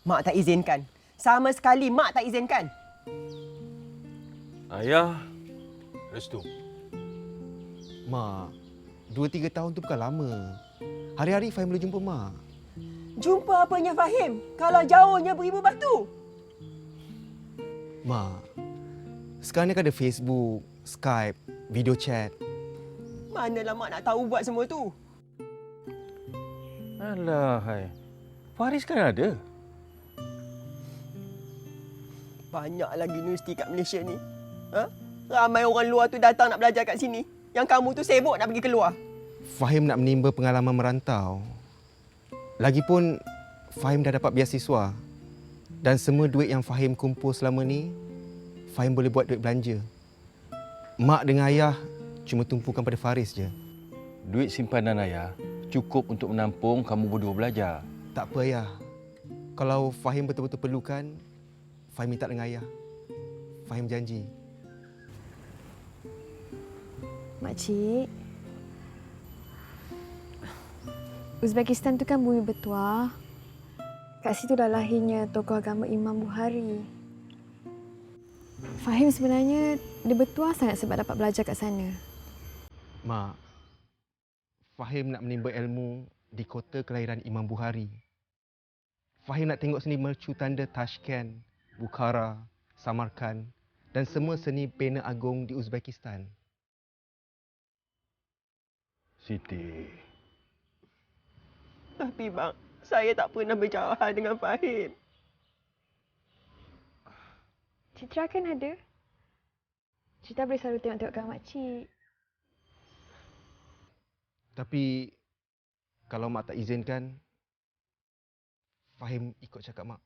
Mak tak izinkan. Sama sekali Mak tak izinkan. Ayah, restu. Mak, 2-3 tahun tu bukan lama. Hari-hari Fahim boleh jumpa Mak. Jumpa apanya Fahim kalau jauhnya beribu batu? Mak, sekarang ni kan ada Facebook, Skype, video chat. Manalah Mak nak tahu buat semua tu? Alah, hai. Faris kan ada. Banyak lagi universiti kat Malaysia ni. Ha? Ramai orang luar tu datang nak belajar kat sini. Yang kamu tu sibuk nak pergi keluar. Fahim nak menimba pengalaman merantau. Lagipun, Fahim dah dapat beasiswa. Dan semua duit yang Fahim kumpul selama ni, Fahim boleh buat duit belanja. Mak dengan ayah cuma tumpukan pada Faris je. Duit simpanan ayah cukup untuk menampung kamu berdua belajar. Tak apa ayah. Kalau Fahim betul-betul perlukan, Fahim minta dengan ayah. Fahim janji. Makcik, Uzbekistan tu kan bumi bertuah. Kat situ dah lahirnya tokoh agama Imam Bukhari. Fahim sebenarnya dia bertuah sangat sebab dapat belajar kat sana. Mak, Fahim nak menimba ilmu di kota kelahiran Imam Bukhari. Fahim nak tengok seni mercu tanda Tashkent, Bukhara, Samarkand dan semua seni pena agung di Uzbekistan. Siti, Tapi bang, saya tak pernah berjauhan dengan Fahim. Citra kan ada. Citra boleh selalu tengok-tengokkan makcik. Tapi kalau Mak tak izinkan, Fahim ikut cakap Mak.